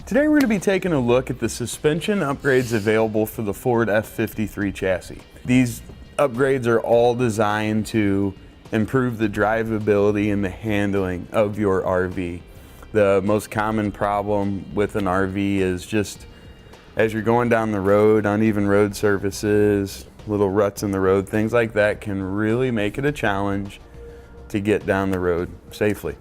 Today we're going to be taking a look at the suspension upgrades available for the Ford F53 chassis. These upgrades are all designed to improve the drivability and the handling of your RV. The most common problem with an RV is just as you're going down the road, uneven road surfaces, little ruts in the road, things like that can really make it a challenge to get down the road safely.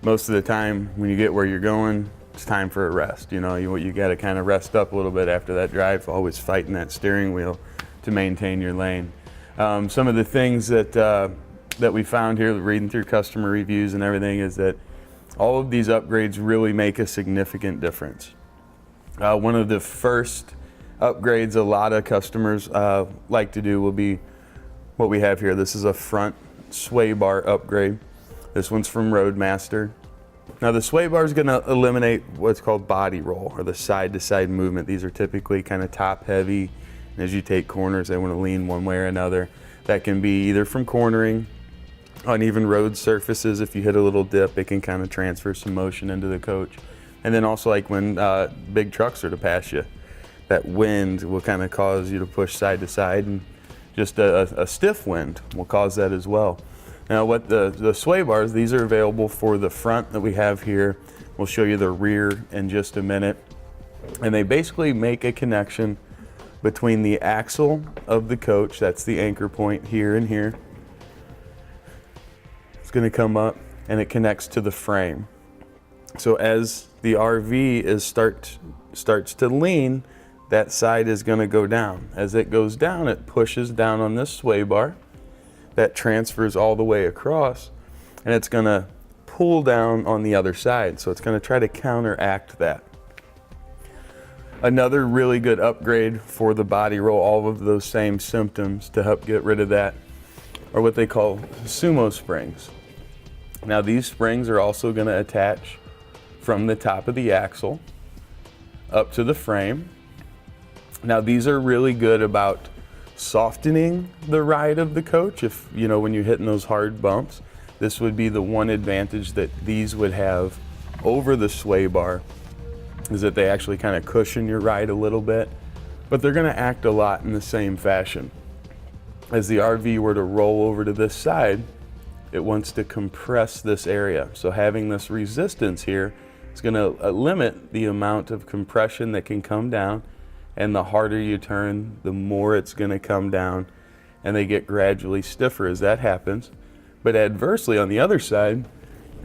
Most of the time when you get where you're going, it's time for a rest. You got to kind of rest up a little bit after that drive, always fighting that steering wheel to maintain your lane. Some of the things that we found here, reading through customer reviews and everything, is that all of these upgrades really make a significant difference. One of the first upgrades a lot of customers like to do will be what we have here. This is a front sway bar upgrade. This one's from Roadmaster. Now the sway bar is going to eliminate what's called body roll, or the side-to-side movement. These are typically kind of top heavy, and as you take corners they want to lean one way or another. That can be either from cornering, uneven road surfaces. If you hit a little dip, it can kind of transfer some motion into the coach. And then also like when big trucks are to pass you, that wind will kind of cause you to push side to side, and just a stiff wind will cause that as well. Now what the sway bars, these are available for the front that we have here. We'll show you the rear in just a minute. And they basically make a connection between the axle of the coach, that's the anchor point here and here. It's going to come up and it connects to the frame. So as the RV starts to lean, that side is going to go down. As it goes down, it pushes down on this sway bar. That transfers all the way across, and it's going to pull down on the other side. So it's going to try to counteract that. Another really good upgrade for the body roll, all of those same symptoms to help get rid of that, are what they call sumo springs. Now these springs are also going to attach from the top of the axle up to the frame. Now these are really good about softening the ride of the coach. If when you're hitting those hard bumps, this would be the one advantage that these would have over the sway bar, is that they actually kind of cushion your ride a little bit, but they're going to act a lot in the same fashion. As the RV were to roll over to this side, it wants to compress this area. So having this resistance here is going to limit the amount of compression that can come down, and the harder you turn, the more it's going to come down, and they get gradually stiffer as that happens. But adversely, on the other side,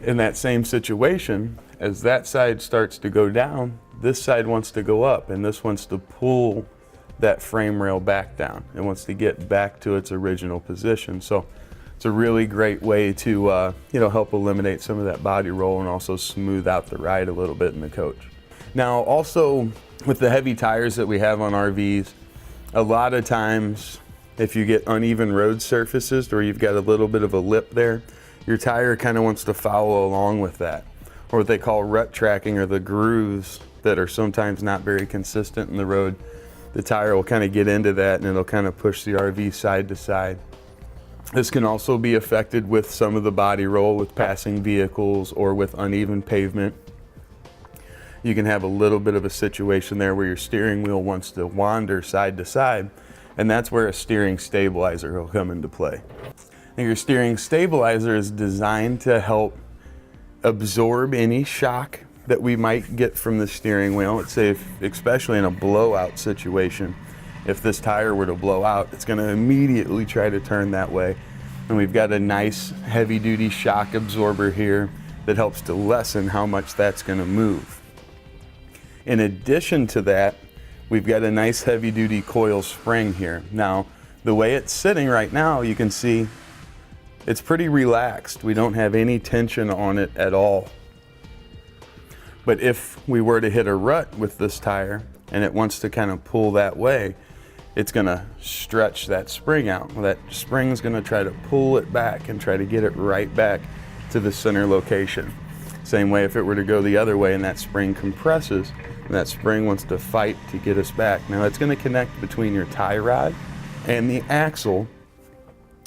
in that same situation, as that side starts to go down, this side wants to go up, and this wants to pull that frame rail back down. It wants to get back to its original position. So it's a really great way to help eliminate some of that body roll and also smooth out the ride a little bit in the coach. Now also, with the heavy tires that we have on RVs, a lot of times if you get uneven road surfaces or you've got a little bit of a lip there, your tire kind of wants to follow along with that, or what they call rut tracking, or the grooves that are sometimes not very consistent in the road. The tire will kind of get into that and it'll kind of push the RV side to side. This can also be affected with some of the body roll with passing vehicles or with uneven pavement. You can have a little bit of a situation there where your steering wheel wants to wander side to side, and that's where a steering stabilizer will come into play. And your steering stabilizer is designed to help absorb any shock that we might get from the steering wheel. Let's say, especially in a blowout situation, if this tire were to blow out, it's going to immediately try to turn that way. And we've got a nice heavy-duty shock absorber here that helps to lessen how much that's going to move. In addition to that, we've got a nice heavy-duty coil spring here. Now, the way it's sitting right now, you can see it's pretty relaxed. We don't have any tension on it at all. But if we were to hit a rut with this tire and it wants to kind of pull that way, it's going to stretch that spring out. Well, that spring's going to try to pull it back and try to get it right back to the center location. Same way if it were to go the other way and that spring compresses, and that spring wants to fight to get us back. Now it's going to connect between your tie rod and the axle.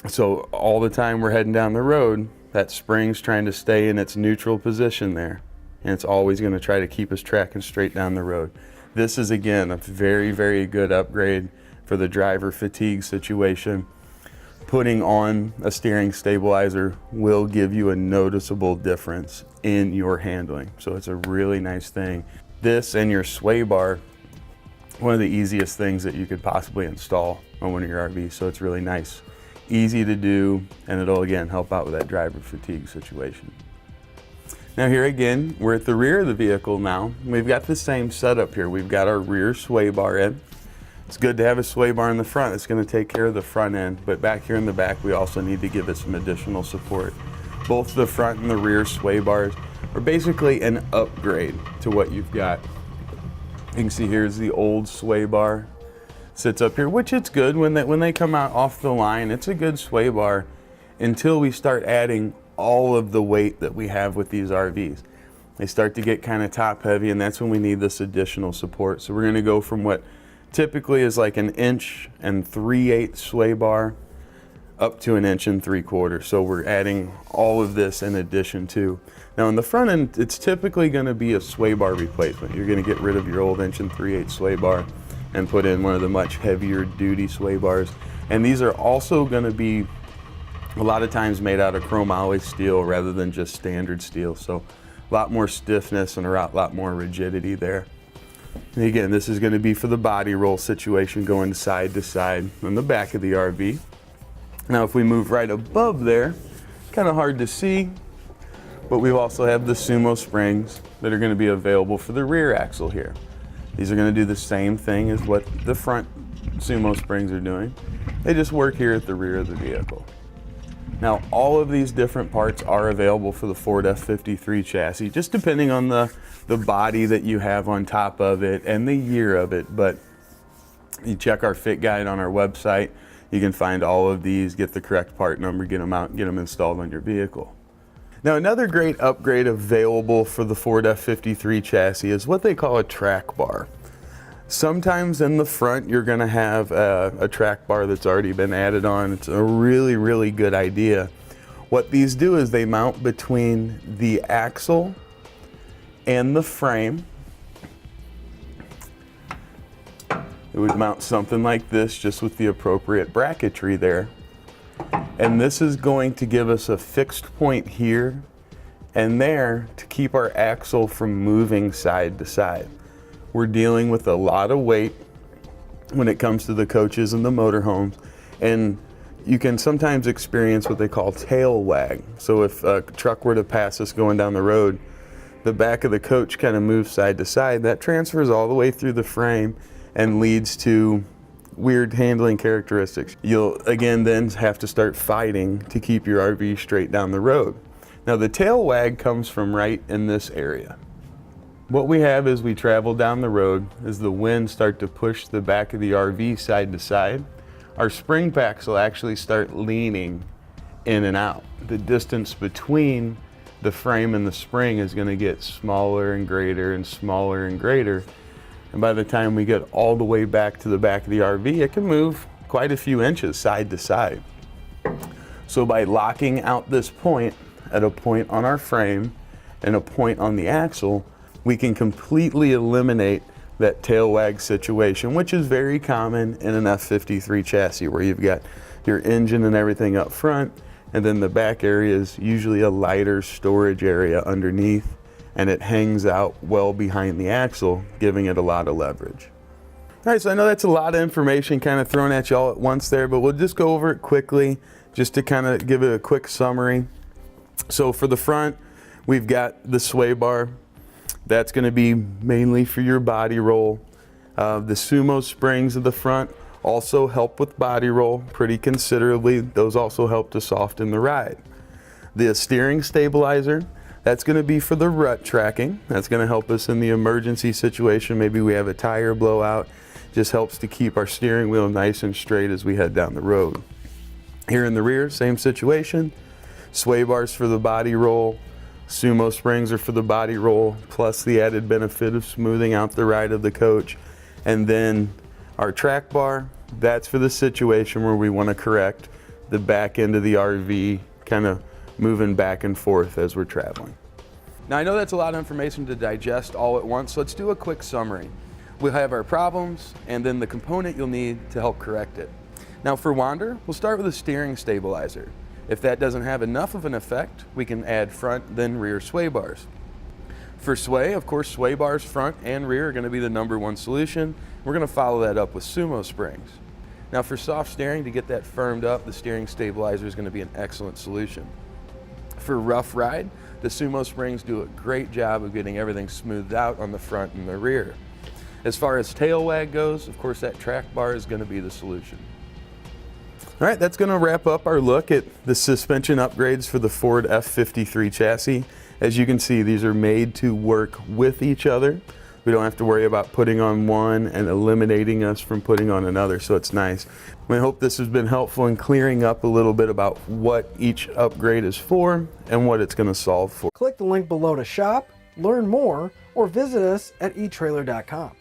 So all the time we're heading down the road, that spring's trying to stay in its neutral position there. and it's always going to try to keep us tracking straight down the road. This is, again, a very, very good upgrade for the driver fatigue situation. Putting on a steering stabilizer will give you a noticeable difference in your handling. So it's a really nice thing. This and your sway bar, one of the easiest things that you could possibly install on one of your RVs. So it's really nice, easy to do, and it'll again help out with that driver fatigue situation. Now here again, we're at the rear of the vehicle now. We've got the same setup here. We've got our rear sway bar in. It's good to have a sway bar in the front. It's going to take care of the front end, but back here in the back, we also need to give it some additional support. Both the front and the rear sway bars are basically an upgrade to what you've got. You can see here's the old sway bar. Sits up here, which it's good when they come out off the line. It's a good sway bar until we start adding all of the weight that we have with these RVs. They start to get kind of top heavy, and that's when we need this additional support. So we're going to go from what typically is like 1 3/8" sway bar up to 1 3/4". So we're adding all of this in addition to. Now on the front end, it's typically going to be a sway bar replacement. You're going to get rid of your old 1 3/8" sway bar and put in one of the much heavier duty sway bars. And these are also going to be a lot of times made out of chrome alloy steel rather than just standard steel. So a lot more stiffness and a lot more rigidity there. And again, this is going to be for the body roll situation, going side to side on the back of the RV. Now if we move right above there, kind of hard to see, but we also have the sumo springs that are going to be available for the rear axle here. These are going to do the same thing as what the front sumo springs are doing. They just work here at the rear of the vehicle. Now all of these different parts are available for the Ford F53 chassis, just depending on the body that you have on top of it and the year of it. But you check our fit guide on our website, you can find all of these, get the correct part number, get them out, and get them installed on your vehicle. Now another great upgrade available for the Ford F53 chassis is what they call a track bar. Sometimes in the front you're going to have a track bar that's already been added on. It's a really, really good idea. What these do is they mount between the axle and the frame. It would mount something like this, just with the appropriate bracketry there. And this is going to give us a fixed point here and there to keep our axle from moving side to side. We're dealing with a lot of weight when it comes to the coaches and the motorhomes, and you can sometimes experience what they call tail wag. So if a truck were to pass us going down the road, the back of the coach kind of moves side to side. That transfers all the way through the frame and leads to weird handling characteristics. You'll again then have to start fighting to keep your RV straight down the road. Now the tail wag comes from right in this area. What we have as we travel down the road is the wind start to push the back of the RV side to side. Our spring packs will actually start leaning in and out. The distance between the frame and the spring is going to get smaller and greater and smaller and greater. And by the time we get all the way back to the back of the RV, it can move quite a few inches side to side. So by locking out this point at a point on our frame and a point on the axle, we can completely eliminate that tail wag situation, which is very common in an F53 chassis, where you've got your engine and everything up front, and then the back area is usually a lighter storage area underneath, and it hangs out well behind the axle, giving it a lot of leverage. All right, so I know that's a lot of information kind of thrown at you all at once there, but we'll just go over it quickly just to kind of give it a quick summary. So for the front, we've got the sway bar. That's going to be mainly for your body roll. The sumo springs of the front also help with body roll pretty considerably. Those also help to soften the ride. The steering stabilizer, that's going to be for the rut tracking. That's going to help us in the emergency situation. Maybe we have a tire blowout. Just helps to keep our steering wheel nice and straight as we head down the road. Here in the rear, same situation. Sway bars for the body roll. Sumo springs are for the body roll, plus the added benefit of smoothing out the ride of the coach. And then our track bar, that's for the situation where we want to correct the back end of the RV, kind of moving back and forth as we're traveling. Now I know that's a lot of information to digest all at once, so let's do a quick summary. We'll have our problems and then the component you'll need to help correct it. Now for Wander, we'll start with a steering stabilizer. If that doesn't have enough of an effect, we can add front then rear sway bars. For sway, of course, sway bars front and rear are going to be the #1 solution. We're going to follow that up with sumo springs. Now for soft steering, to get that firmed up, the steering stabilizer is going to be an excellent solution. For rough ride, the sumo springs do a great job of getting everything smoothed out on the front and the rear. As far as tail wag goes, of course, that track bar is going to be the solution. All right, that's going to wrap up our look at the suspension upgrades for the Ford F53 chassis. As you can see, these are made to work with each other. We don't have to worry about putting on one and eliminating us from putting on another, so it's nice. We hope this has been helpful in clearing up a little bit about what each upgrade is for and what it's going to solve for. Click the link below to shop, learn more, or visit us at etrailer.com.